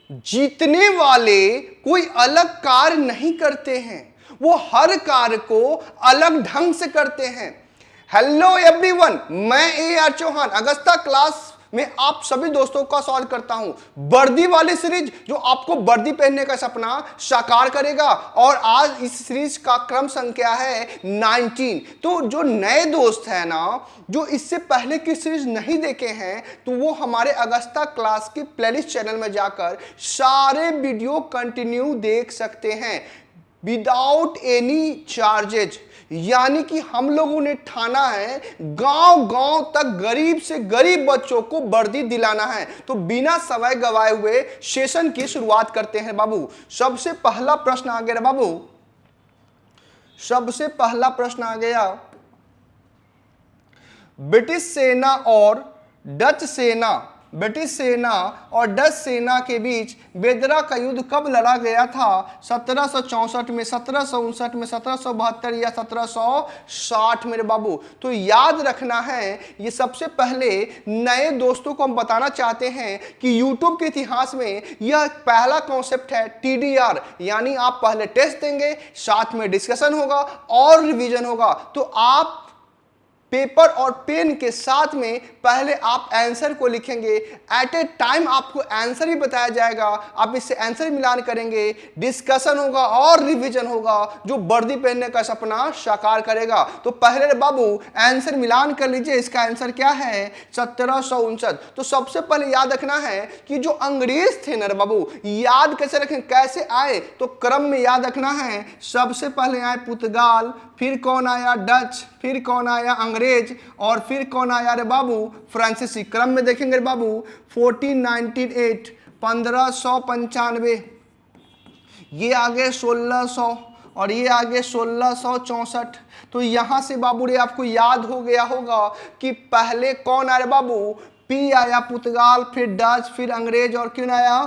जीतने वाले कोई अलग कार्य नहीं करते हैं, वो हर कार्य को अलग ढंग से करते हैं। हेलो एवरीवन, मैं A R Chauhan Augusta class में आप सभी दोस्तों का स्वागत करता हूं। वर्दी वाली सीरीज जो आपको वर्दी पहनने का सपना साकार करेगा, और आज इस सीरीज का क्रम संख्या है 19। तो जो नए दोस्त हैं ना, जो इससे पहले की सीरीज नहीं देखे हैं, तो वो हमारे अगस्ता क्लास की प्लेलिस्ट चैनल में जाकर सारे वीडियो कंटिन्यू देख सकते हैं विदाउट एनी चार्जेज। यानी कि हम लोगों ने ठाना है गांव गांव तक गरीब से गरीब बच्चों को वर्दी दिलाना है। तो बिना समय गवाए हुए सेशन की शुरुआत करते हैं बाबू। सबसे पहला प्रश्न आ गया बाबू, सबसे पहला प्रश्न आ गया, ब्रिटिश सेना और डच सेना, ब्रिटिश सेना और डच सेना के बीच बेदरा का युद्ध कब लड़ा गया था? 1764 में, 1759 में, 1772 या 1760 मेरे बाबू। तो याद रखना है, ये सबसे पहले नए दोस्तों को हम बताना चाहते हैं कि YouTube के इतिहास में यह पहला कॉन्सेप्ट है TDR, यानी आप पहले टेस्ट देंगे, साथ में डिस्कशन होगा और रिवीजन होगा। तो आप पेपर और पेन के साथ में पहले आप आंसर को लिखेंगे, एट ए टाइम आपको आंसर भी बताया जाएगा, आप इससे आंसर मिलान करेंगे, डिस्कशन होगा और रिवीजन होगा, जो वर्दी पहनने का सपना साकार करेगा। तो पहले बाबू आंसर मिलान कर लीजिए, इसका आंसर क्या है? 1759। तो सबसे पहले याद रखना है कि जो अंग्रेज थे ना बाबू, याद कैसे रखें, कैसे आए, तो क्रम में याद रखना है। सबसे पहले आए पुर्तगाल, फिर कौन आया? डच, फिर कौन आया? अंग्रेज, और फिर कौन आया रे बाबू? फ्रांसीसी। क्रम में देखेंगे बाबू, 1498, 1595, ये आगे 1600, और ये आगे 1664। तो यहां से बाबू रे आपको याद हो गया होगा कि पहले कौन आया बाबू? पी आया पुर्तगाल, फिर डच, फिर अंग्रेज, और क्यों आया?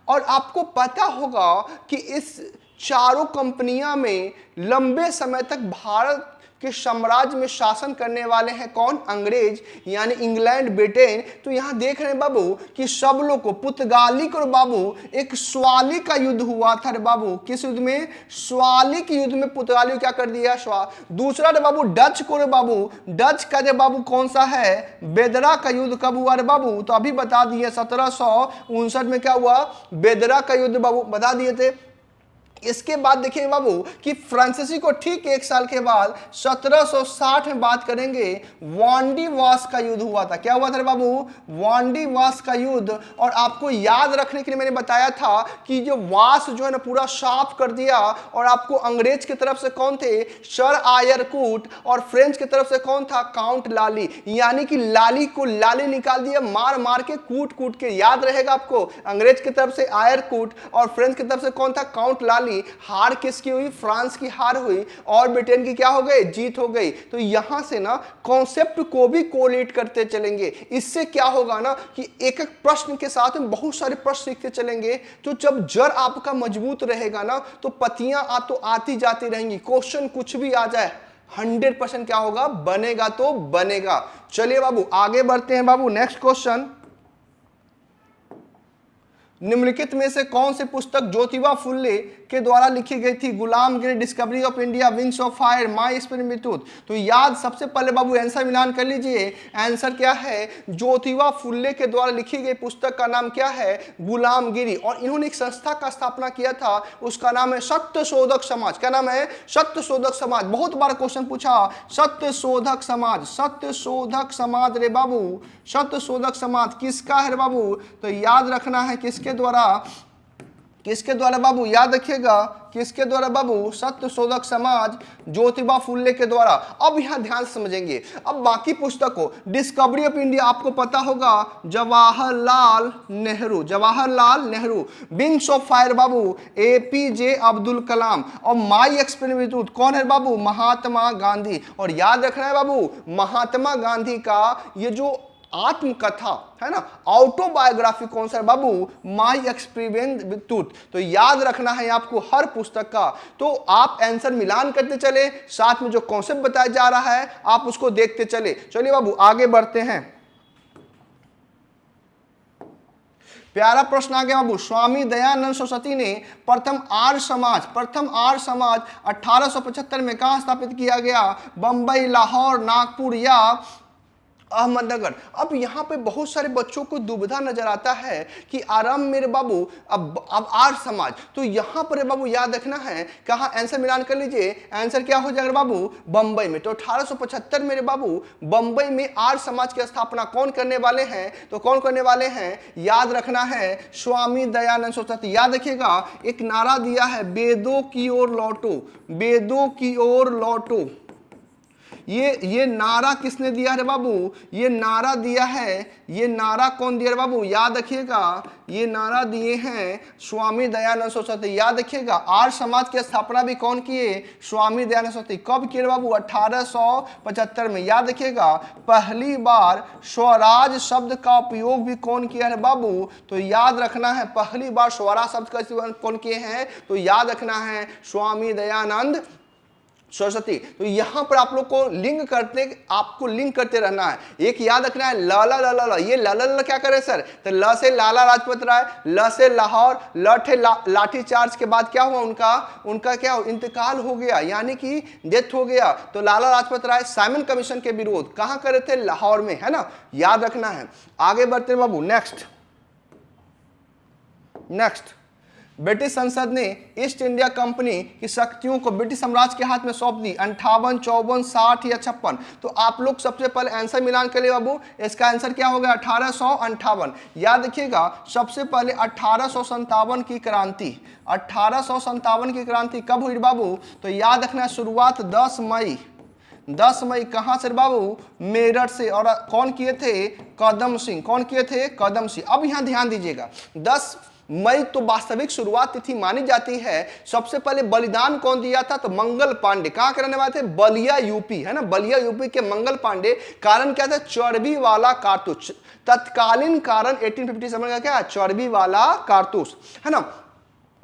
और आपको पता होगा कि इस चारों कंपनियां में लंबे समय तक भारत के साम्राज्य में शासन करने वाले हैं कौन? अंग्रेज, यानी इंग्लैंड, ब्रिटेन। तो यहां देख रहे हैं बाबू कि सब लोग को, पुर्तगाली को बाबू एक स्वाली का युद्ध हुआ था रे बाबू। किस युद्ध में? स्वाली के युद्ध में पुर्तगाली को क्या कर दिया? दूसरा रे बाबू डच को रे बाबू, डच का रे बाबू कौन सा है? बेदरा का युद्ध कब हुआ रे बाबू? तो अभी बता दिए, 1759 में क्या हुआ? बेदरा का युद्ध बाबू बता दिए थे। इसके बाद देखिए बाबू कि फ्रांसीसी को ठीक एक साल के बाद 1760 में बात करेंगे, वांडी वास का युद्ध हुआ था। क्या हुआ था बाबू? वांडी वास का युद्ध। और आपको याद रखने के लिए मैंने बताया था कि जो वास जो है ना पूरा साफ कर दिया, और आपको अंग्रेज की तरफ से कौन थे? सर आयरकूट, और फ्रेंच की तरफ से कौन था? काउंट लाली। यानी कि लाली को लाली निकाल दिया, मार मार के, कूट कूट के। याद रहेगा आपको, अंग्रेज की तरफ से आयरकूट और फ्रेंच की तरफ से कौन था? काउंट लाली। हार किसकी हुई? फ्रांस की हार हुई, और ब्रिटेन की क्या हो गई? जीत हो गई। तो यहां से ना कॉन्सेप्ट को भी कोरिलेट करते चलेंगे। इससे क्या होगा ना कि एक एक प्रश्न के साथ में बहुत सारे प्रश्न सीखते चलेंगे। तो जब जड़ आपका मजबूत रहेगा ना, तो पतियां तो आती जाती रहेंगी, क्वेश्चन कुछ भी आ जाए 100% क्या होगा? बनेगा तो बनेगा। चलिए बाबू आगे बढ़ते हैं बाबू। नेक्स्ट क्वेश्चन, निम्नलिखित में से कौन सी पुस्तक ज्योतिबा फुले के द्वारा लिखी गई थी? गुलामगिरी, discovery of India, wings of fire, my experiment. तो याद सबसे पहले बाबू आंसर मिलान कर लीजिए। आंसर क्या है? ज्योतिबा फुले के द्वारा लिखी गई पुस्तक का नाम क्या है? गुलामगिरी। और इन्होंने एक संस्था का स्थापना किया था, उसका नाम है सत्य शोधक समाज। क्या नाम है? सत्य शोधक समाज। बहुत बार क्वेश्चन पूछा, सत्य शोधक समाज, सत्य शोधक समाज रे बाबू, सत्य शोधक समाज किसका है रे बाबू? तो याद रखना है किसके द्वारा? किसके द्वारा बाबू? याद रखिएगा, किसके द्वारा बाबू? सत्य शोधक समाज, ज्योतिबा फुले के द्वारा। अब यहां ध्यान समझेंगे। अब बाकी पुस्तकों, डिस्कवरी ऑफ इंडिया आपको पता होगा, Jawaharlal Nehru, Jawaharlal Nehru. Wings of fire बाबू, APJ अब्दुल कलाम। और माई एक्सपेरिमेंट कौन है बाबू? महात्मा गांधी। और याद रखना है बाबू, महात्मा गांधी का ये जो आत्मकथा है ना, ऑटोबायोग्राफी कौन सा है बाबू? My experiment. तो याद रखना है आपको हर पुस्तक का। तो आप आंसर मिलान करते चले, साथ में जो कॉन्सेप्ट बताया जा रहा है आप उसको देखते चले। चलिए बाबू आगे बढ़ते हैं। प्यारा प्रश्न आ गया बाबू। स्वामी दयानंद सरस्वती ने प्रथम आर्य समाज 1875 में कहाँ स्थापित किया गया? बंबई, लाहौर, नागपुर या अहमदनगर। अब यहाँ पे बहुत सारे बच्चों को दुविधा नजर आता है कि आरंभ मेरे बाबू अब आर्य समाज, तो यहाँ पर बाबू याद रखना है कहाँ आंसर मिलान कर लीजिए। आंसर क्या हो जाएगा बाबू? बंबई में। तो 1875 मेरे बाबू बंबई में आर्य समाज की स्थापना कौन करने वाले हैं? तो कौन करने वाले हैं? याद रखना है स्वामी दयानंद सरस्वती। याद रखिएगा एक नारा दिया है, वेदों की ओर लौटो, वेदों की ओर लौटो। ये नारा किसने दिया है बाबू? ये नारा दिया है, ये नारा कौन दिया है बाबू? याद रखिएगा ये नारा दिए हैं स्वामी दयानंद सरस्वती। याद रखिएगा आर्य समाज की स्थापना भी कौन किए? स्वामी दयानंद सरस्वती। कब किए बाबू? 1875 में। याद रखिएगा पहली बार स्वराज शब्द का उपयोग भी कौन किया है बाबू? तो याद रखना है पहली बार स्वराज शब्द का इस्तेमाल कौन किए हैं? तो याद रखना है स्वामी दयानंद सरस्वती। तो यहां पर आप लोग को आपको लिंक करते रहना है। एक याद रखना है लाला लाला ला, ये लाला लाला क्या करे सर? तो ल से लाला लाजपत राय, ल से लाहौर, लाठी चार्ज के बाद क्या हुआ? उनका क्या इंतकाल हो गया, यानी कि डेथ हो गया। तो लाला लाजपत राय साइमन कमीशन के विरोध कहां करे थे? लाहौर में, है ना, याद रखना है। आगे बढ़ते बाबू, नेक्स्ट ब्रिटिश संसद ने ईस्ट इंडिया कंपनी की शक्तियों को ब्रिटिश साम्राज्य के हाथ में सौंप दी 58, 54, 60 या 56। तो आप लोग सबसे पहले आंसर मिलान कर लिए बाबू। इसका आंसर क्या हो गया? 1858। याद रखिएगा सबसे पहले 1857 की क्रांति, 1857 की क्रांति कब हुई बाबू? तो याद रखना शुरुआत 10 मई कहां से बाबू? मेरठ से। और कौन किए थे? कदम सिंह। कौन किए थे? कदम सिंह। अब यहां ध्यान दीजिएगा 10 मई तो वास्तविक शुरुआत तिथि मानी जाती है। सबसे पहले बलिदान कौन दिया था? तो मंगल पांडे। कहां के रहने वाले थे? बलिया यूपी, है ना, बलिया यूपी के मंगल पांडे। कारण क्या था? चर्बी वाला कारतूस। तत्कालीन कारण 1857 का क्या? चर्बी वाला कारतूस, है ना।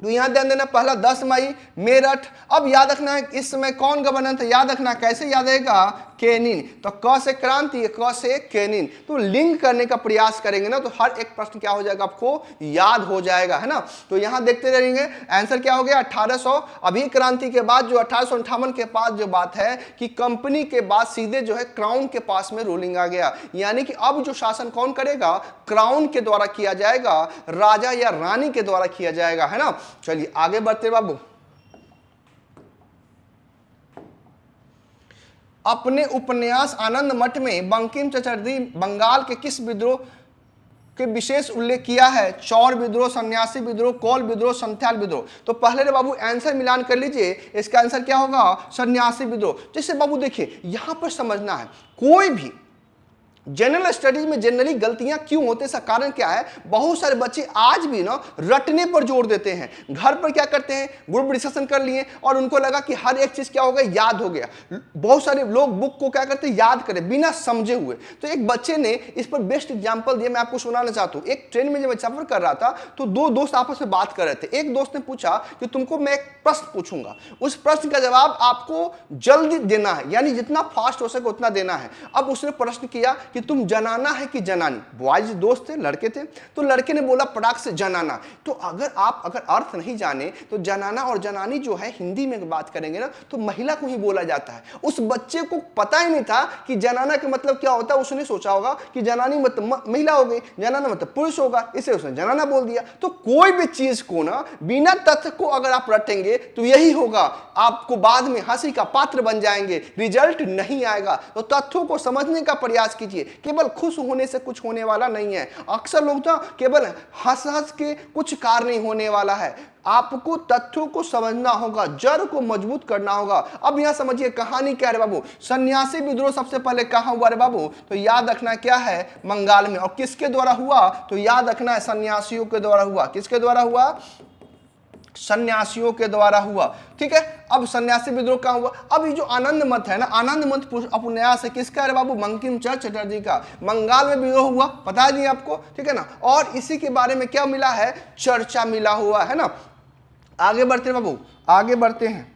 तो यहां ध्यान देना पहला 10 मई मेरठ। अब याद रखना है इस समय कौन गवर्नर था? याद रखना कैसे याद रहेगा? केनिन। तो क से क्रांति, क से केनिन। तो लिंक करने का प्रयास करेंगे ना तो हर एक प्रश्न क्या हो जाएगा? आपको याद हो जाएगा, है ना। तो यहां देखते रहेंगे आंसर क्या हो गया? 1800। अभी क्रांति के बाद जो 1858 के पास जो बात है कि कंपनी के बाद सीधे जो है क्राउन के पास में रूलिंग आ गया, यानी कि अब जो शासन कौन करेगा? क्राउन के द्वारा किया जाएगा, राजा या रानी के द्वारा किया जाएगा, है ना। चलिए आगे बढ़ते बाबू। अपने उपन्यास आनंद मठ में बंकिम चटर्जी बंगाल के किस विद्रोह के विशेष उल्लेख किया है? चौर विद्रोह, सन्यासी विद्रोह, कोल विद्रोह, संथाल विद्रोह। तो पहले बाबू आंसर मिलान कर लीजिए। इसका आंसर क्या होगा? सन्यासी विद्रोह। जैसे बाबू देखिए यहां पर समझना है कोई भी जनरल स्टडीज में जनरली गलतियां क्यों होते हैं, इसका कारण क्या है? बहुत सारे बच्चे आज भी ना रटने पर जोर देते हैं। घर पर क्या करते हैं? ग्रुप डिस्कशन कर लिए और उनको लगा कि हर एक चीज क्या हो गया? याद हो गया। बहुत सारे लोग बुक को क्या करते हैं? याद करें बिना समझे हुए। तो एक बच्चे ने इस पर बेस्ट एग्जाम्पल दिया, मैं आपको सुनाना चाहता हूं। एक ट्रेन में जब मैं सफर कर रहा था तो दो दोस्त आपस में बात कर रहे थे। एक दोस्त ने पूछा कि तुमको मैं एक प्रश्न पूछूंगा, उस प्रश्न का जवाब आपको जल्दी देना है, यानी जितना फास्ट हो सके उतना देना है। अब उसने प्रश्न किया कि तुम जनाना है कि जनानी? बॉयज दोस्त थे, लड़के थे। तो लड़के ने बोला पटाख से जनाना। तो अगर अर्थ नहीं जाने तो जनाना और जनानी जो है हिंदी में बात करेंगे ना तो महिला को ही बोला जाता है। उस बच्चे को पता ही नहीं था कि जनाना का मतलब क्या होता है। उसने सोचा होगा कि जनानी मतलब महिला हो गई, जनाना मतलब पुरुष होगा, इसे उसने जनाना बोल दिया। तो कोई भी चीज को ना बिना तथ्य को अगर आप रटेंगे तो यही होगा, आपको बाद में हंसी का पात्र बन जाएंगे, रिजल्ट नहीं आएगा। तो तथ्यों को समझने का प्रयास कीजिए। केवल खुश होने से कुछ होने वाला नहीं है। अक्सर लोग तो केवल हंस हंस के कुछ कार्य नहीं होने वाला है। आपको तथ्यों को समझना होगा, जड़ को मजबूत करना होगा। अब यहां समझिए कहानी क्या है बाबू। सन्यासी विद्रोह सबसे पहले कहां हुआ रे बाबू? तो याद रखना क्या है? बंगाल में। और किसके द्वारा हुआ? तो याद रखना है सन्यासियों के द्वारा हुआ। किसके द्वारा हुआ? सन्यासियों के द्वारा हुआ। ठीक है। अब सन्यासी विद्रोह कहां हुआ? अब ये जो आनंद मठ है ना, आनंद मठ उपन्यास है किसका है बाबू? बंकिम चंद्र चटर्जी का। बंगाल में विद्रोह हुआ, पता नहीं आपको, ठीक है ना। और इसी के बारे में क्या मिला है? चर्चा मिला हुआ है ना। आगे बढ़ते हैं बाबू, आगे बढ़ते हैं।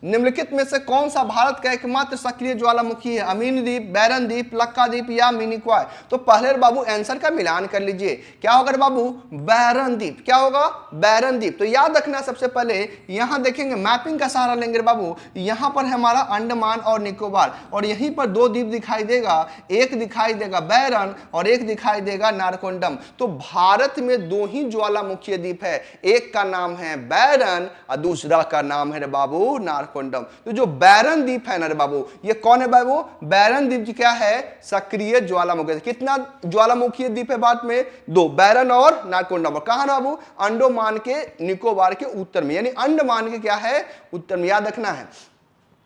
निम्नलिखित में से कौन सा भारत का एकमात्र सक्रिय ज्वालामुखी है? अमीन द्वीप, बैरन द्वीप, लक्का द्वीप या मिनिकॉय? तो पहले बाबू आंसर का मिलान कर लीजिए। क्या होगा बाबू? बैरन द्वीप। क्या होगा? बैरन द्वीप। तो याद रखना सबसे पहले यहां देखेंगे, मैपिंग का सहारा लेंगे बाबू। यहां पर है हमारा अंडमान और निकोबार, और यहीं पर दो द्वीप दिखाई देगा, एक दिखाई देगा बैरन और एक दिखाई देगा नारकोंडम। तो भारत में दो ही ज्वालामुखी द्वीप है, एक का नाम है बैरन और दूसरा का नाम है बाबू नारकोंडम। तो जो बैरन द्वीप है ना रे बाबू, ये कौन है बाबू? बैरन द्वीप क्या है? सक्रिय ज्वालामुखी। कितना ज्वालामुखी द्वीप है भारत में? दो, बैरन और नारकोंडम। और कहां बाबू? अंडमान के निकोबार के उत्तर में, यानी अंडमान के क्या है? उत्तर में। याद रखना है।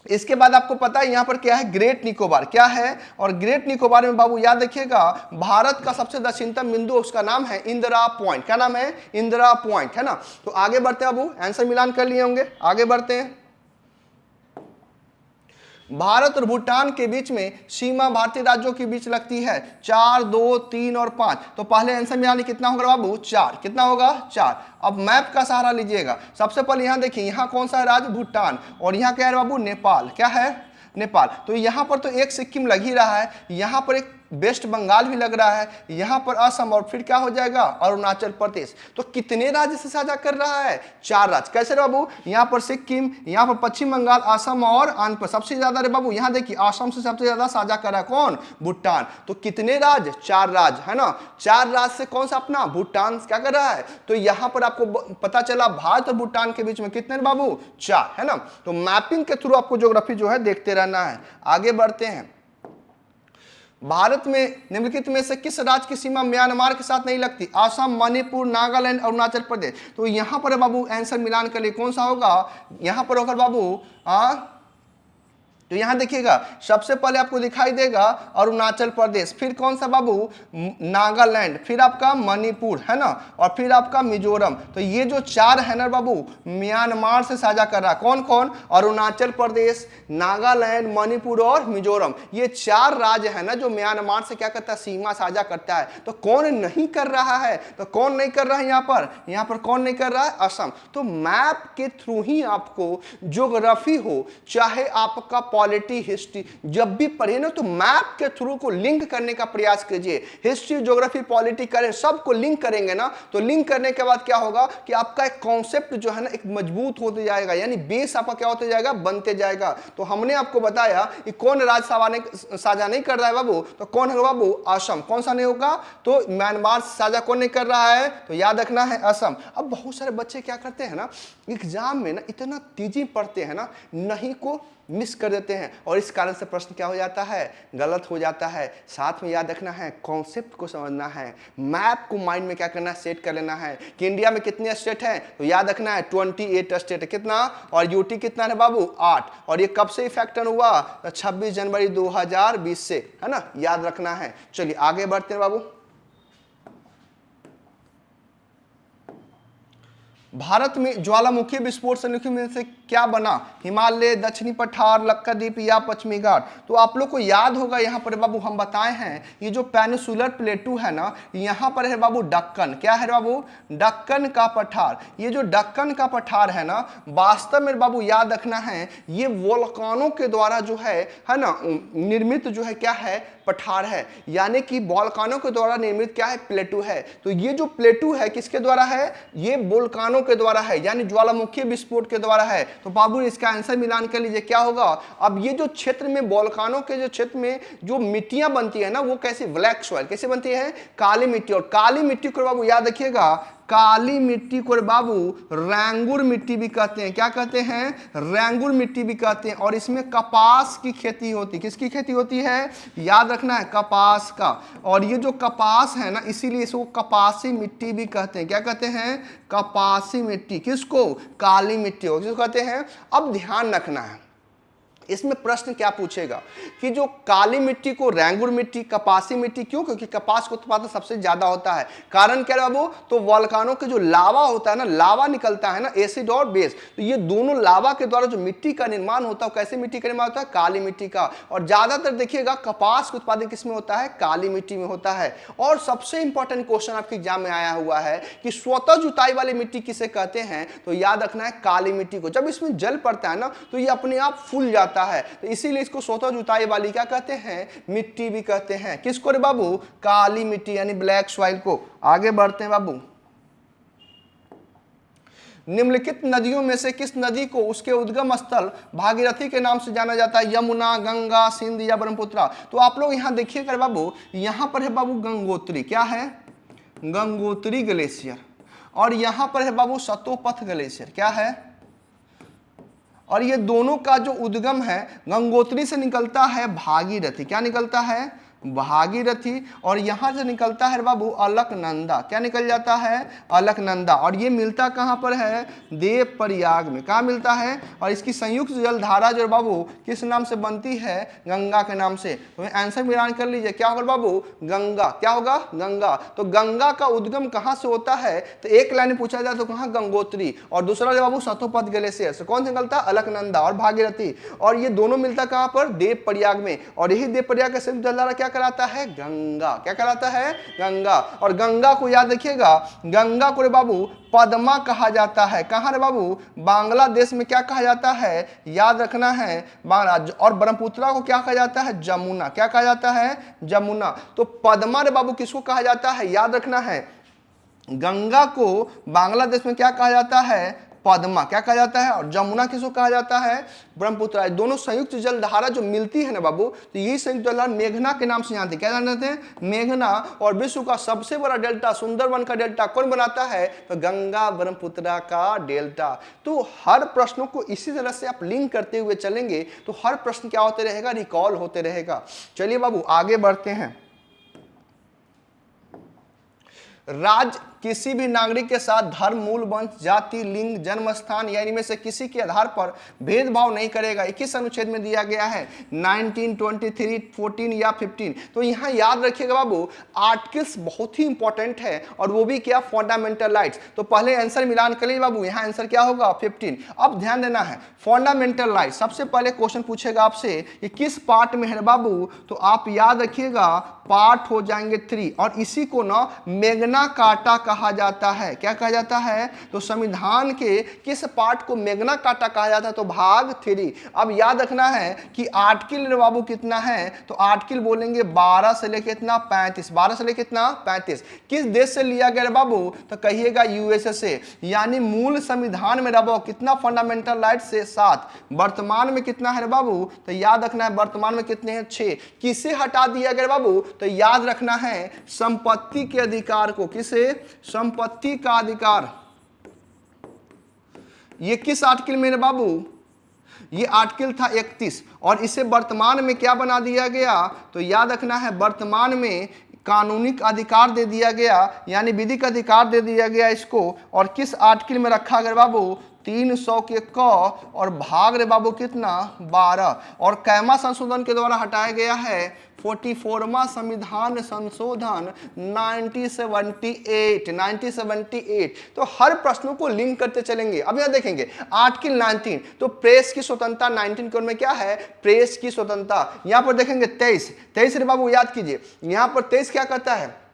इसके बाद आपको पता है यहां पर क्या है? ग्रेट निकोबार। क्या है? और ग्रेट निकोबार में बाबू याद रखिएगा, भारत का सबसे दक्षिणतम बिंदु, उसका नाम है इंदिरा पॉइंट। क्या नाम है? इंदिरा पॉइंट, है ना। तो आगे बढ़ते हैं बाबू, आंसर मिलान कर लिए होंगे, आगे बढ़ते हैं। भारत और भूटान के बीच में सीमा भारतीय राज्यों के बीच लगती है 4, 2, 3 और 5। तो पहले आंसर मिलाने कितना होगा बाबू? 4। कितना होगा? 4। अब मैप का सहारा लीजिएगा। सबसे पहले यहां देखिए, यहां कौन सा है राज्य? भूटान। और यहां क्या है बाबू? नेपाल। क्या है? नेपाल। तो यहां पर तो एक सिक्किम लग ही रहा है, यहां पर एक वेस्ट बंगाल भी लग रहा है, यहां पर असम, और फिर क्या हो जाएगा? अरुणाचल प्रदेश। तो कितने राज्य से साझा कर रहा है? 4 राज्य। कैसे बाबू? यहां पर सिक्किम, यहां पर पश्चिम बंगाल, असम और आंध्र प्रदेश। सबसे ज्यादा रे बाबू यहां देखिए, असम से सबसे ज्यादा साझा कर रहा है कौन? भूटान। तो कितने राज्य? 4 राज्य, है ना। 4 राज्य से कौन सा अपना? भूटान क्या कर रहा है? तो यहां पर आपको पता चला भारत और भूटान के बीच में कितने बाबू? 4, है ना। तो मैपिंग के थ्रू आपको ज्योग्राफी जो है देखते रहना है। आगे बढ़ते हैं। भारत में निम्नलिखित में से किस राज्य की सीमा म्यांमार के साथ नहीं लगती? असम, मणिपुर, नागालैंड, अरुणाचल प्रदेश। तो यहां पर बाबू आंसर मिलान के लिए कौन सा होगा? यहां पर होगा बाबू तो यहां देखिएगा, सबसे पहले आपको दिखाई देगा अरुणाचल प्रदेश, फिर कौन सा बाबू? नागालैंड, फिर आपका मणिपुर, है ना, और फिर आपका मिजोरम। तो ये जो 4 है ना बाबू, म्यांमार से साझा कर रहा है। कौन कौन? अरुणाचल प्रदेश, नागालैंड, मणिपुर और मिजोरम। ये 4 राज्य है ना जो म्यांमार से क्या करता है? सीमा साझा करता है। तो कौन नहीं कर रहा है? तो कौन नहीं कर रहा है यहां पर कौन नहीं कर रहा है? असम। तो मैप के थ्रू ही आपको ज्योग्राफी हो, चाहे आपका पॉलिटी, हिस्ट्री, जब भी पढ़े ना तो मैप के थ्रू को लिंक करने का प्रयास कीजिए। हिस्ट्री, ज्योग्राफी, पॉलिटी करें, सबको लिंक करेंगे ना, तो लिंक करने के बाद क्या होगा कि आपका एक कॉन्सेप्ट जो है ना एक मजबूत होते जाएगा, यानी बेस आपका क्या होते जाएगा? बनते जाएगा। तो हमने आपको बताया कि कौन राज्य साझा नहीं कर रहा है बाबू, तो कौन है बाबू? असम। कौन सा नहीं होगा? तो म्यांमार साझा कौन नहीं कर रहा है? तो याद रखना है असम। अब बहुत सारे बच्चे क्या करते हैं ना, एग्जाम में ना इतना तेजी पढ़ते हैं ना, नहीं को मिस कर देते हैं, और इस कारण से प्रश्न क्या हो जाता है? गलत हो जाता है। साथ में याद रखना है, कॉन्सेप्ट को समझना है, मैप को माइंड में क्या करना है? सेट कर लेना है कि इंडिया में कितने स्टेट हैं। तो याद रखना है 28 स्टेट है। कितना? और यूटी कितना है बाबू? 8। और ये कब से इफेक्ट हुआ? तो 26 जनवरी 2020 से, है ना, याद रखना है। चलिए आगे बढ़ते हैं बाबू। भारत में ज्वालामुखी विस्फोट से में से क्या बना? हिमालय, दक्षिणी पठार, लक्षद्वीप या पश्चिमी घाट? तो आप लोग को याद होगा, यहाँ पर बाबू हम बताए हैं, ये जो पेनिसुलर प्लेटू है ना, यहाँ पर है बाबू दक्कन। क्या है बाबू? दक्कन का पठार। ये जो दक्कन का पठार है ना, वास्तव में बाबू याद रखना है, ये वोल्कानों के द्वारा जो है ना, निर्मित जो है क्या है? पठार है। यानी कि वोल्कानों के द्वारा निर्मित क्या है? प्लेटू है। तो ये जो प्लेटू है किसके द्वारा है? ये वोल्कानों के द्वारा है, यानी ज्वालामुखी विस्फोट के द्वारा है। तो बाबू इसका आंसर मिलान कर लीजिए, क्या होगा? अब ये जो क्षेत्र में वोल्कानों के जो क्षेत्र में जो मिट्टियां बनती है ना, वो कैसे? Black soil. कैसे बनती है? काली मिट्टी। और काली मिट्टी को बाबू याद रखिएगा, काली मिट्टी को बाबू रैंगुर मिट्टी भी कहते हैं। क्या कहते हैं? रैंगुर मिट्टी भी कहते हैं। और इसमें कपास की खेती होती है। किसकी खेती होती है? याद रखना है, कपास का। और ये जो कपास है ना, इसीलिए इसको कपासी मिट्टी भी कहते हैं। क्या कहते हैं? कपासी मिट्टी। किसको? काली मिट्टी हो, किसको कहते हैं? अब ध्यान रखना है, इसमें प्रश्न क्या पूछेगा कि जो काली मिट्टी को रेंगुर मिट्टी, कपासी मिट्टी, क्यों? क्योंकि कपास का उत्पादन सबसे ज्यादा होता है। कारण क्या है बाबू? तो वॉल्कानो के जो लावा होता है ना, लावा निकलता है ना, एसिड और बेस, तो ये दोनों लावा के द्वारा जो मिट्टी का निर्माण होता है, कैसे मिट्टी का निर्माण होता है? काली मिट्टी का। और ज्यादातर देखिएगा कपास का उत्पादन किसमें होता है? काली मिट्टी में होता है। और सबसे इंपॉर्टेंट क्वेश्चन आपके एग्जाम में आया हुआ है कि स्वतः जुताई वाली मिट्टी किसे कहते हैं? तो याद रखना है काली मिट्टी को। जब इसमें जल पड़ता है ना तो ये अपने आप फूल जाता है, तो इसीलिए इसको स्वतः जुताई वाली क्या कहते हैं? मिट्टी भी कहते हैं। किसको रे बाबू? काली मिट्टी यानी ब्लैक सॉइल को। आगे बढ़ते हैं बाबू। निम्नलिखित नदियों में से किस नदी को उसके उद्गम स्थल भागीरथी के नाम से जाना जाता है? यमुना, गंगा, सिंध या ब्रह्मपुत्र? तो आप लोग यहां देखिएगा बाबू, यहां पर है बाबू गंगोत्री। क्या है? गंगोत्री ग्लेशियर। और यहां पर है बाबू सतोपथ ग्लेशियर। क्या है? और ये दोनों का जो उद्गम है गंगोत्री से निकलता है भागीरथी। क्या निकलता है? भागीरथी। और यहां से निकलता है बाबू अलकनंदा। क्या निकल जाता है? अलकनंदा। और ये मिलता कहां पर है? देव प्रयाग में। कहां मिलता है? और इसकी संयुक्त जलधारा जो बाबू किस नाम से बनती है? गंगा के नाम से। तो आंसर मिलान कर लीजिए, क्या होगा बाबू? गंगा। क्या होगा? गंगा। तो गंगा का उद्गम कहां से होता है? तो एक लाइन पूछा जाए तो कहां? गंगोत्री। और दूसरा जो बाबू सतोपथ ग्लेशियर से कौन से निकलता? अलकनंदा और भागीरथी। और ये दोनों मिलता कहां पर? देव प्रयाग में। और यही देव प्रयाग का संयुक्त जलधारा क्या कराता है? गंगा। क्या कराता है? गंगा। और गंगा को याद रखिएगा, गंगा को रे बाबू पद्मा कहा जाता है। कहां रे बाबू? बांग्लादेश में क्या कहा जाता है? याद रखना है बांग्ला। और ब्रह्मपुत्र को क्या कहा जाता है? जमुना। क्या कहा जाता है? जमुना। तो पद्मा रे बाबू किसको कहा जाता है? याद रखना है, गंगा को बांग्लादेश में क्या कहा जाता है? पद्मा। क्या कहा जाता है? और जमुना किसको कहा जाता है? ब्रह्मपुत्र। दोनों संयुक्त जलधारा जो मिलती है ना बाबू, तो यही संयुक्त जलधारा मेघना के नाम से जानते हैं। क्या जानते हैं? मेघना। और विश्व का सबसे बड़ा डेल्टा सुंदरवन का डेल्टा कौन बनाता है? तो गंगा ब्रह्मपुत्र का डेल्टा। तो हर प्रश्नों को इसी तरह से आप लिंक करते हुए चलेंगे तो हर प्रश्न क्या होते रहेगा? रिकॉल होते रहेगा। चलिए बाबू आगे बढ़ते हैं। राज्य किसी भी नागरिक के साथ धर्म, मूल, वंश, जाति, लिंग, जन्म स्थान या इनमें से किसी के आधार पर भेदभाव नहीं करेगा। 21 अनुच्छेद में दिया गया है, 19, 23, 14 या 15। तो यहां याद रखिएगा बाबू, आर्टिकल्स बहुत ही इंपॉर्टेंट है और वो भी क्या? Fundamental rights. तो पहले आंसर मिलान कर लीजिए बाबू, यहां आंसर क्या होगा? 15। अब ध्यान देना है, फंडामेंटल राइट्स सबसे पहले क्वेश्चन पूछेगा आपसे कि किस पार्ट में है बाबू? तो आप याद रखिएगा पार्ट हो जाएंगे 3। और इसी को ना मेग्ना कार्टा कहा जाता है। क्या कहा जाता है? तो संविधान के किस पार्ट को मेग्ना कार्टा कहा जाता है? तो भाग 3। अब याद रखना है कि आर्टिकल बाबू कितना है? तो आर्टिकल बोलेंगे 12 से लेकर कितना? 35। 12 से लेकर कितना? 35। किस देश से लिया गया बाबू? तो कहिएगा यूएसए से। यानी मूल संविधान में बाबू कितना फंडामेंटल राइट से? 7। वर्तमान में कितना है बाबू? तो याद रखना है वर्तमान में कितने हैं? 6। किसे हटा दिया गया बाबू? तो याद रखना है संपत्ति के अधिकार को। किसे? संपत्ति का अधिकार। ये किस आर्टिकल में बाबू? ये आर्टिकल था 31। और इसे वर्तमान में क्या बना दिया गया? तो याद रखना है वर्तमान में कानूनिक अधिकार दे दिया गया, यानी विधिक अधिकार दे दिया गया इसको। और किस आर्टिकल में रखा गया बाबू? 300 के क और भाग रे बाबू कितना? 12। और कैमा संशोधन के द्वारा हटाया गया है 44वां संविधान संशोधन 1978। तो हर प्रश्नों को लिंक करते चलेंगे। अब यहां देखेंगे आर्टिकल 19, तो प्रेस की स्वतंत्रता 19 के में क्या है? प्रेस की स्वतंत्रता। यहां पर देखेंगे 23 रे बाबू याद कीजिए, यहां पर 23 क्या कहता है?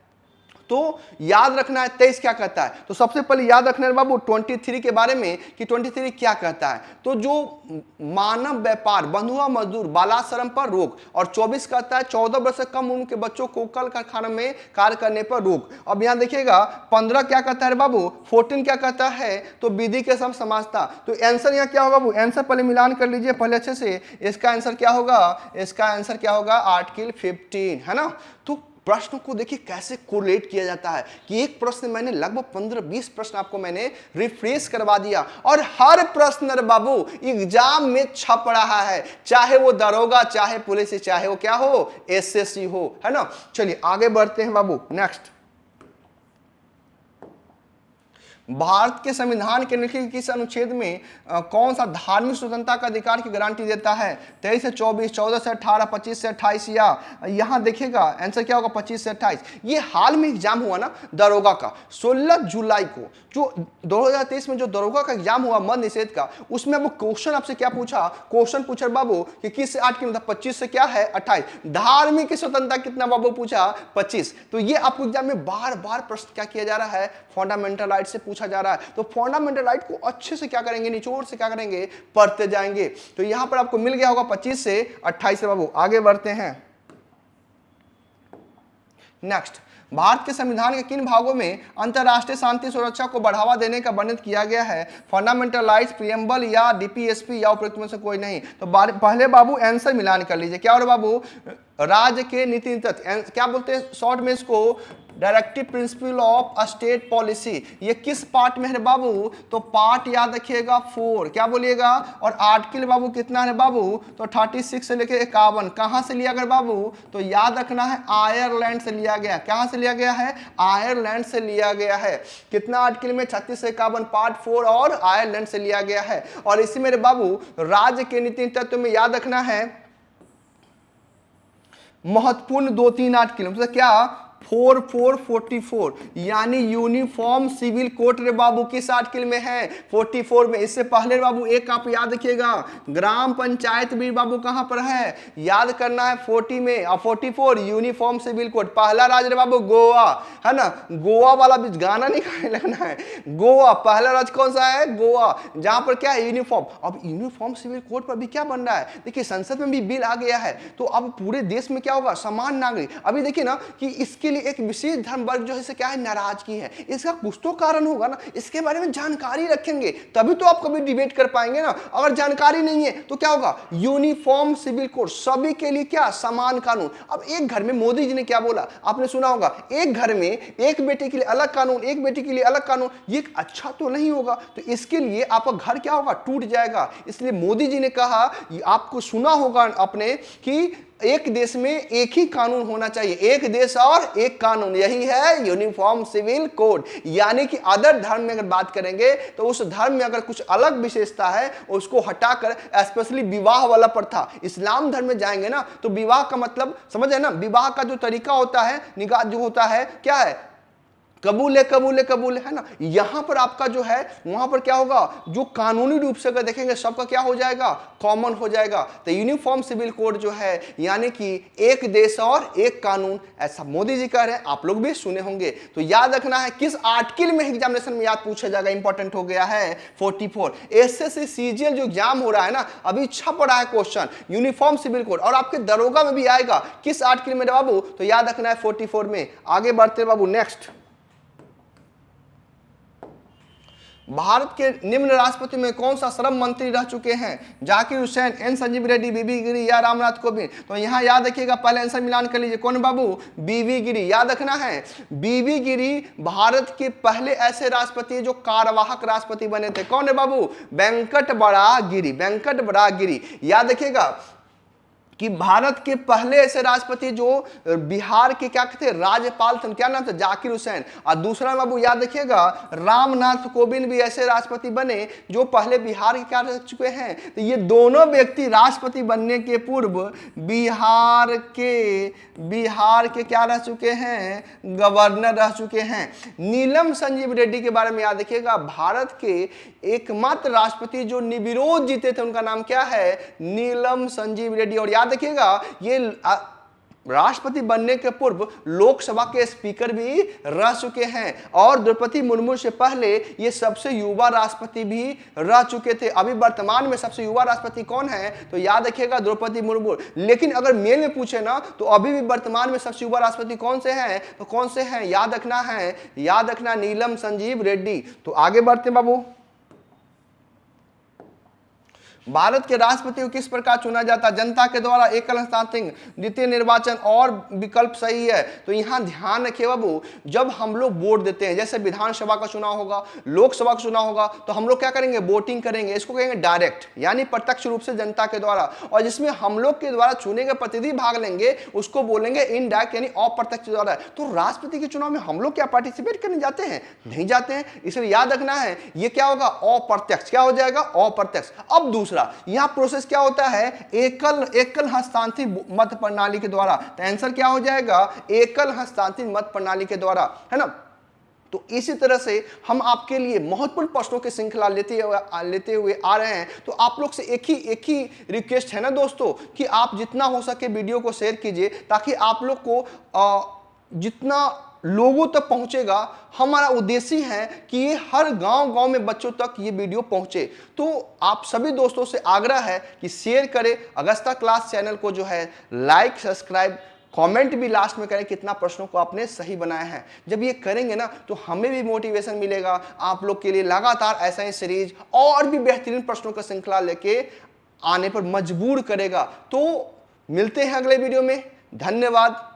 तो याद रखना है 23 क्या कहता है? तो सबसे पहले याद रखना है बाबू 23 के बारे में कि 23 क्या कहता है। तो जो मानव व्यापार, बंधुआ मजदूर, बालाश्रम पर रोक। और 24 कहता है 14 वर्ष से कम उम्र के बच्चों को कल कारखाना में कार्य करने पर रोक। अब यहां देखिएगा 15 क्या कहता है बाबू? 14 क्या कहता है? तो विधि के सब समाजता। तो आंसर यहां क्या होगा बाबू? आंसर पहले मिलान कर लीजिए पहले अच्छे से। इसका आंसर क्या होगा? इसका आंसर क्या होगा? आर्टिकल 15 है ना। तो प्रश्न को देखिए कैसे कोरिलेट किया जाता है कि एक प्रश्न मैंने लगभग 15-20 प्रश्न आपको मैंने रिफ्रेश करवा दिया। और हर प्रश्न बाबू एग्जाम में छप रहा है, चाहे वो दरोगा, चाहे पुलिस, चाहे वो क्या हो? एसएससी हो, है ना। चलिए आगे बढ़ते हैं बाबू। नेक्स्ट, भारत के संविधान के निम्नलिखित किस अनुच्छेद में कौन सा धार्मिक स्वतंत्रता का अधिकार की गारंटी देता है? 23 से 24, 14 से 18, 25 से 28, या यहाँ देखिएगा आंसर क्या होगा 25 से 28। ये हाल में एग्जाम हुआ ना दरोगा का, 16 जुलाई को जो 2023 में जो दरोगा का एग्जाम हुआ मद निषेध का, उसमें वो क्वेश्चन आपसे क्या पूछा? क्वेश्चन पूछा बाबू कि किस से 8 की मतलब 25 से क्या है 28, धार्मिक स्वतंत्रता कितना बाबू पूछा? 25। तो ये आपको एग्जाम में बार बार प्रश्न क्या किया जा रहा है? फंडामेंटल राइट से पूछा जा रहा है। तो फंडामेंटल राइट को अच्छे से क्या करेंगे? निचोड़ से क्या करेंगे? पढ़ते जाएंगे। तो यहां पर आपको मिल गया होगा 25 से 28 से बाबू। आगे बढ़ते हैं। नेक्स्ट, भारत के संविधान के किन भागों में अंतरराष्ट्रीय शांति सुरक्षा को बढ़ावा देने का वर्णन किया गया है? फंडामेंटल राइट्स, प्रियम्बल या डीपीएसपी या उपयुक्त में से कोई नहीं। तो पहले बाबू आंसर मिलान कर लीजिए। क्या हो रहा बाबू? राज्य के नीति तत्व, क्या बोलते हैं शॉर्ट में इसको? Directive principle of state policy. ये किस पार्ट में है बाबू? तो पार्ट याद रखिएगा 4। क्या बोलिएगा? और आर्टिकल बाबू कितना है बाबू? तो 36 से लेकर 51। कहां से लिया गया बाबू? तो याद रखना है आयरलैंड से लिया गया। कहां से लिया गया है? आयरलैंड से लिया गया है। कितना आर्टिकल में? 36 से 51, पार्ट 4 और आयरलैंड से लिया गया है। और इसी मेरे बाबू राज्य के नीति तत्व में याद रखना है महत्वपूर्ण 2-3 आर्टिकल, मतलब क्या? 4444 यानी यूनिफॉर्म सिविल कोड रे बाबू किस आर्टिकल में है? 44 में। इससे पहले बाबू एक आप याद रखिएगा, ग्राम पंचायत भी बाबू कहां पर है? याद करना है 40 में। और 44 यूनिफॉर्म सिविल कोड। पहला राज्य रे बाबू गोवा, है ना? गोवा वाला भी गाना नहीं गाने लगना है। गोवा पहला राज्य कौन सा है? गोवा, जहां पर क्या है? यूनिफॉर्म। अब यूनिफॉर्म सिविल कोड पर भी क्या बन रहा है? देखिए संसद में भी बिल आ गया है, तो अब पूरे देश में क्या होगा? समान नागरिक। अभी देखिए ना कि इसके लिए एक विशेष धर्म वर्ग जो है क्या है? नाराजगी है। इसका कुछ तो कारण होगा ना, इसके बारे में जानकारी रखेंगे तभी तो आप कभी डिबेट कर पाएंगे ना। अगर जानकारी नहीं है तो क्या होगा? यूनिफॉर्म सिविल कोड, सभी के लिए क्या? समान कानून। अब एक घर में मोदी जी ने क्या बोला? आपने सुना होगा, एक घर में एक बेटे के लिए अलग कानून, एक बेटी के लिए अलग कानून। ये अच्छा तो नहीं होगा, तो इसके लिए आपका घर क्या होगा? टूट जाएगा। इसलिए मोदी जी ने कहा, आपको सुना होगा अपने कि एक देश में एक ही कानून होना चाहिए, एक देश और एक कानून, यही है यूनिफॉर्म सिविल कोड। यानी कि अदर धर्म में अगर बात करेंगे तो उस धर्म में अगर कुछ अलग विशेषता है उसको हटाकर, स्पेशली विवाह वाला प्रथा, इस्लाम धर्म में जाएंगे ना तो विवाह का मतलब समझ है ना? विवाह का जो तरीका होता है, निकाह जो होता है, क्या है? कबूल है, कबूल है, कबूल है ना? यहां पर आपका जो है वहां पर क्या होगा? जो कानूनी रूप से अगर देखेंगे सबका क्या हो जाएगा? कॉमन हो जाएगा। तो यूनिफॉर्म सिविल कोड जो है यानी कि एक देश और एक कानून, ऐसा मोदी जी कह रहे हैं, आप लोग भी सुने होंगे। तो याद रखना है किस आर्टिकल में एग्जामिनेशन में याद पूछा जाएगा, इंपॉर्टेंट हो गया है 44। एसएससी सीजीएल जो एग्जाम हो रहा है ना, अभी छप रहा है क्वेश्चन यूनिफॉर्म सिविल कोड, और आपके दरोगा में भी आएगा किस आर्टिकल में बाबू? तो याद रखना है 44 में। आगे बढ़ते बाबू। नेक्स्ट, भारत के निम्न राष्ट्रपति में कौन सा श्रम मंत्री रह चुके हैं? जाकिर हुसैन, एन संजीव रेड्डी, बीबी गिरी या रामनाथ कोविंद? तो यहां याद रखिएगा, पहले आंसर मिलान कर लीजिए। कौन बाबू? बीबी गिरी। याद रखना है बीबी गिरी भारत के पहले ऐसे राष्ट्रपति जो कार्यवाहक राष्ट्रपति बने थे। कौन है बाबू? वेंकट बड़ा गिरी, वेंकट बड़ा गिरी। याद रखिएगा कि भारत के पहले ऐसे राष्ट्रपति जो बिहार के क्या कहते हैं? राज्यपाल थे, क्या नाम था? जाकिर हुसैन। और दूसरा बाबू याद रखिएगा रामनाथ कोविंद भी ऐसे राष्ट्रपति बने जो पहले बिहार के क्या रह चुके हैं। तो ये दोनों व्यक्ति राष्ट्रपति बनने के पूर्व बिहार के क्या रह चुके हैं? गवर्नर रह चुके हैं। नीलम संजीव रेड्डी के बारे में याद रखिएगा, भारत के एकमात्र राष्ट्रपति जो निर्विरोध जीते थे, उनका नाम क्या है? नीलम संजीव रेड्डी। और याद रखिएगा ये राष्ट्रपति बनने के पूर्व लोकसभा के स्पीकर भी रह चुके हैं, और द्रौपदी मुर्मू से पहले ये सबसे युवा राष्ट्रपति भी रह चुके थे। अभी वर्तमान में सबसे युवा राष्ट्रपति कौन है? तो याद रखिएगा द्रौपदी मुर्मू। लेकिन अगर मेल में पूछे ना तो अभी भी वर्तमान में सबसे युवा राष्ट्रपति कौन से हैं? तो कौन से हैं? याद रखना नीलम संजीव रेड्डी। तो आगे बढ़ते बाबू। भारत के राष्ट्रपति को किस प्रकार चुना जाता है? जनता के द्वारा, एकल हस्तांतरण, द्वितीय निर्वाचन और विकल्प सही है। तो यहां ध्यान रखिए बाबू, जब हम लोग वोट देते हैं, जैसे विधानसभा का चुनाव होगा, लोकसभा का चुनाव होगा, तो हम लोग क्या करेंगे? वोटिंग करेंगे। इसको कहेंगे डायरेक्ट, यानी प्रत्यक्ष रूप से जनता के द्वारा। और जिसमें हम लोग के द्वारा चुने गए प्रतिनिधि भाग लेंगे उसको बोलेंगे इनडायरेक्ट, यानी अप्रत्यक्ष द्वारा। तो राष्ट्रपति के चुनाव में हम लोग क्या पार्टिसिपेट करने जाते हैं? नहीं जाते हैं। इसलिए याद रखना है, ये क्या होगा? अप्रत्यक्ष। क्या हो जाएगा? अप्रत्यक्ष। अब दूसरा, यहां प्रोसेस क्या होता है? एकल हस्तांतरित मत प्रणाली के द्वारा। तो आंसर क्या हो जाएगा? एकल हस्तांतरित मत प्रणाली के द्वारा, है ना। तो इसी तरह से हम आपके लिए महत्वपूर्ण प्रश्नों की श्रृंखला लेते हुए आ रहे हैं। तो आप लोग से एक ही रिक्वेस्ट है ना दोस्तों, कि आप जितना हो सके वीडियो को शेयर कीजिए, ताकि आप लोग को जितना लोगों तक पहुंचेगा, हमारा उद्देश्य है कि ये हर गांव में बच्चों तक ये वीडियो पहुंचे। तो आप सभी दोस्तों से आग्रह है कि शेयर करें, अगस्ता क्लास चैनल को जो है लाइक, सब्सक्राइब, कमेंट भी लास्ट में करें कितना प्रश्नों को आपने सही बनाया है। जब ये करेंगे ना, तो हमें भी मोटिवेशन मिलेगा, आप लोग के लिए लगातार ऐसा ही सीरीज और भी बेहतरीन प्रश्नों का श्रृंखला लेके आने पर मजबूर करेगा। तो मिलते हैं अगले वीडियो में। धन्यवाद।